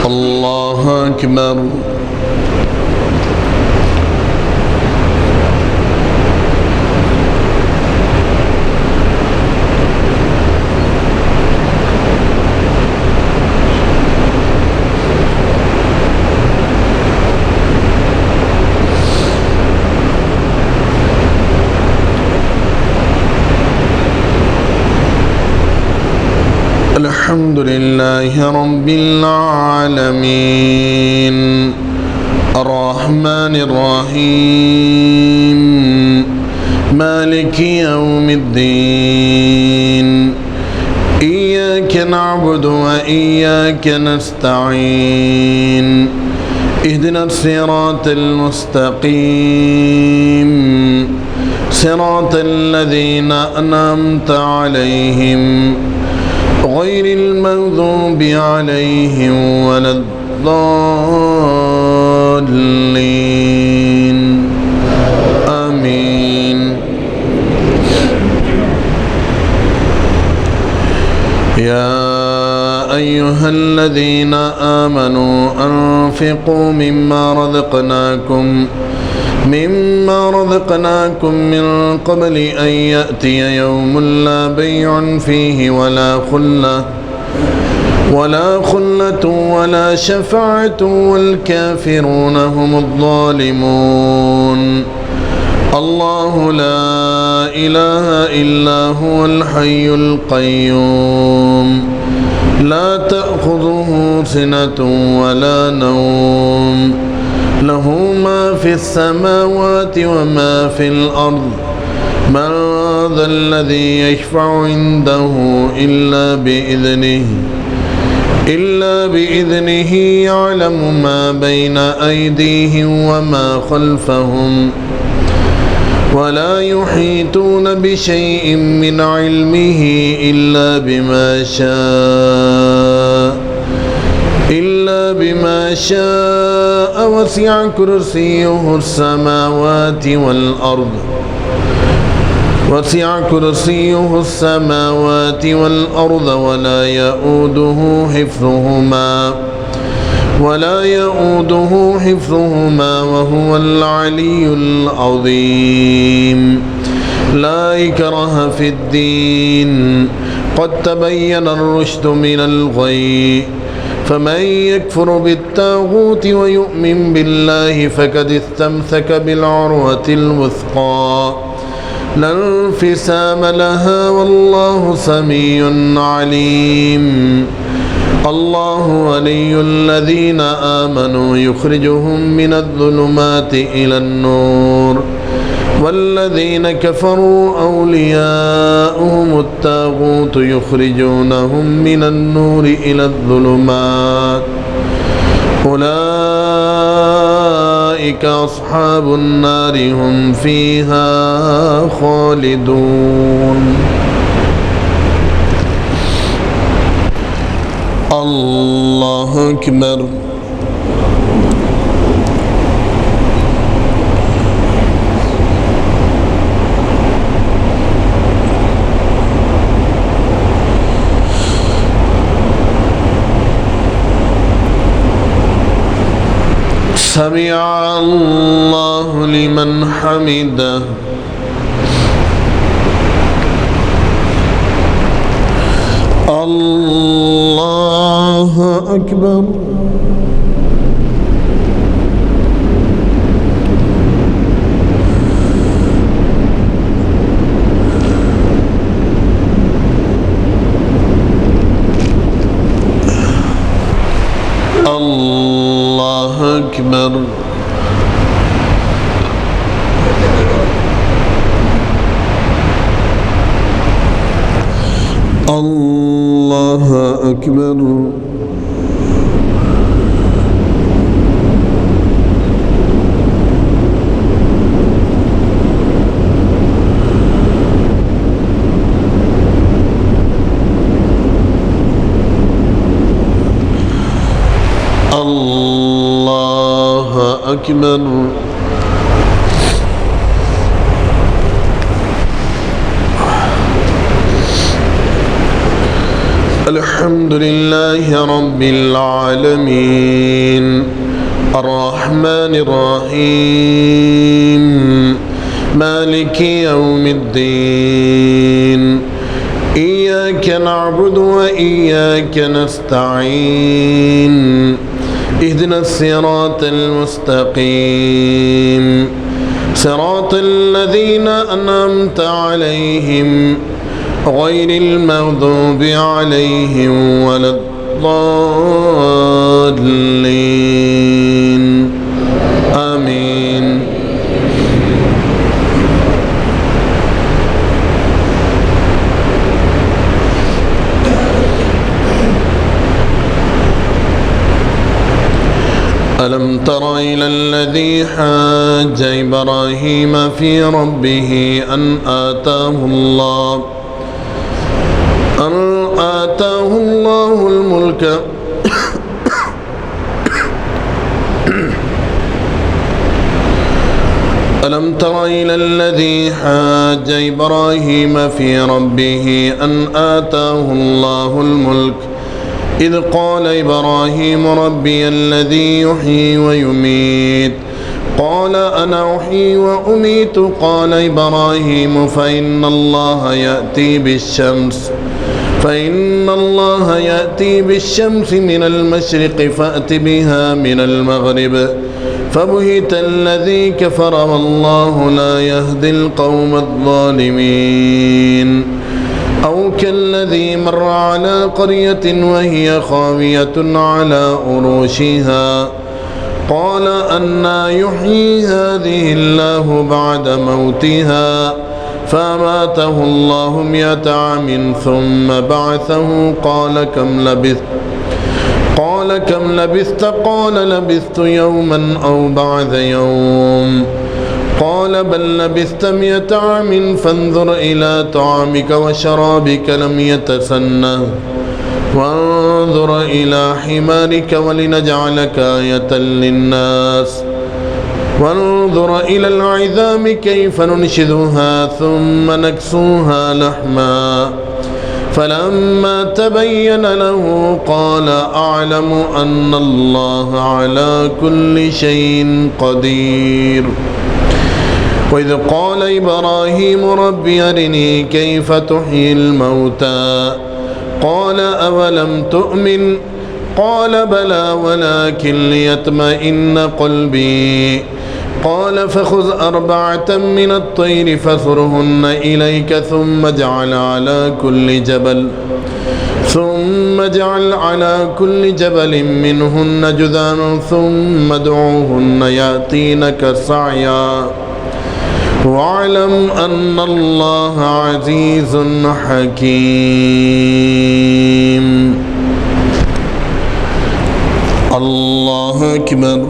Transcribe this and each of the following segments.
الله أكبر. الحمد لله رب العالمين الرحمن الرحيم مالك يوم الدين إياك نعبد وإياك نستعين اهدنا الصراط المستقيم صراط الذين أنعمت عليهم غير المغضوب عليهم ولا الضالين آمين. يا أيها الذين آمنوا أنفقوا مما رزقناكم من قبل أن يأتي يوم لا بيع فيه ولا خلة ولا شفاعة والكافرون هم الظالمون. الله لا إله إلا هو الحي القيوم لا تأخذه سنة ولا نوم له ما في السماوات وما في الأرض من ذا الذي يشفع عنده إلا بإذنه يعلم ما بين أيديهم وما خلفهم ولا يحيطون بشيء من علمه إلا بما شاء وسع كرسيه السماوات والأرض ولا يؤوده حفظهما وهو العلي العظيم. لا إكراه في الدين قد تبين الرشد من الغي فمن يكفر بالطاغوت ويؤمن بالله فقد استمسك بالعروة الوثقى لا انفصام لها والله سميع عليم. الله ولي الذين آمنوا يخرجهم من الظلمات إلى النور والذين كفروا أولياؤهم الطاغوت يخرجونهم من النور إلى الظلمات أولئك أصحاب النار هم فيها خالدون. الله أكبر. سمع الله لمن حمده. الله أكبر. الله أكبر. الله أكبر. الله أكبر. الحمد الحمد لله رب العالمين الرحمن الرحيم مالك يوم الدين إياك نعبد وإياك نستعين اهدنا الصراط المستقيم صراط الذين أنعمت عليهم غير المغضوب عليهم ولا الضالين آمين. ألم تر إلى الذي حاج إبراهيم في ربه أن آتاه الله الملك ألم تر إلى الذي حاج إبراهيم في ربه أن آتاه الله الملك إذ قال إبراهيم ربي الذي يحيي ويميت قال أنا أحيي وأميت قال إبراهيم فإن الله يأتي بالشمس من المشرق فأت بها من المغرب فبهت الذي كفر والله لا يهدي القوم الظالمين. أو كالذي مر على قرية وهي خاوية على عروشها قال أنى يحيي هذه الله بعد موتها فأماته الله 100 عام ثم بعثه قال كم لبثت قال لبثت يوما أو بعد يوم قال بل لبثت 100 عام فانظر إلى طعامك وشرابك لم يتسنه وانظر إلى حمارك ولنجعلك آية للناس وانظر إلى العظام كيف ننشدها ثم نكسوها لحما فلما تبين له قال أعلم أن الله على كل شيء قدير. وإذ قال إبراهيم رب أرني كيف تحيي الموتى قال أولم تؤمن قال بلى ولكن ليطمئن قلبي قال فخذ 4 من الطير فصرهن إليك ثم اجعل على كل جبل منهن جذعا ثم ادعوهن يأتينك سعيا واعلم أن الله عزيز حكيم. الله أكبر.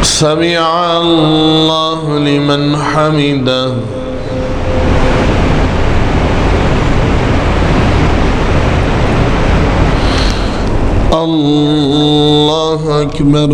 سمع الله لمن حمده. الله أكبر.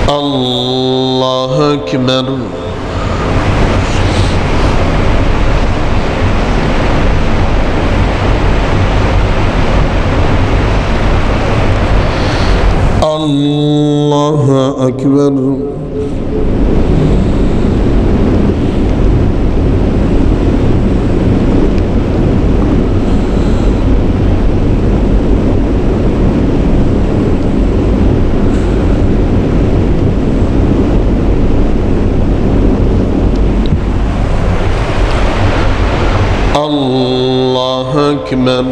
الله أكبر. الله أكبر. الله أكبر.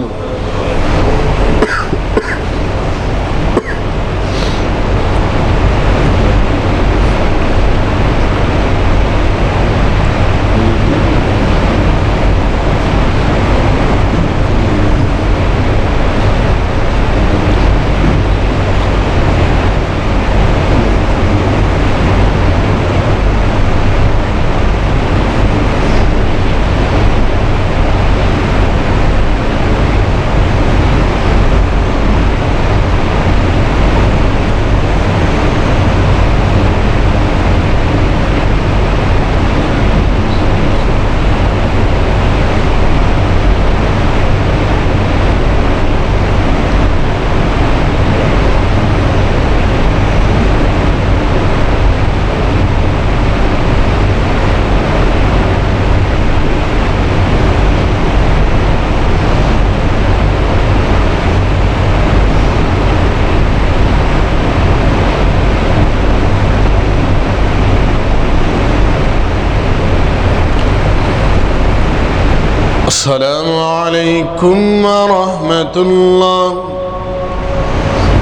अस्सलामु अलैकुम व रहमतुल्लाह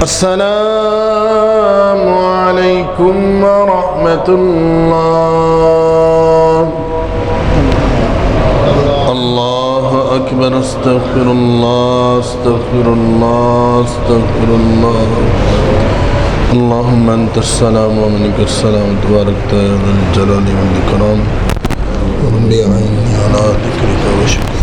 अस्सलामु अलैकुम व रहमतुल्लाह अल्लाहु अकबर अस्तगफिरुल्लाह अस्तगफिरुल्लाह अस्तगफिरुल्लाह अल्लाहुम्मा अंतस्सलाम व मिनकस्सलाम तबारकता या ज़ल जलाली वल इकराम रब्बि अइन्नी अला ज़िक्रिका व शुक्रिका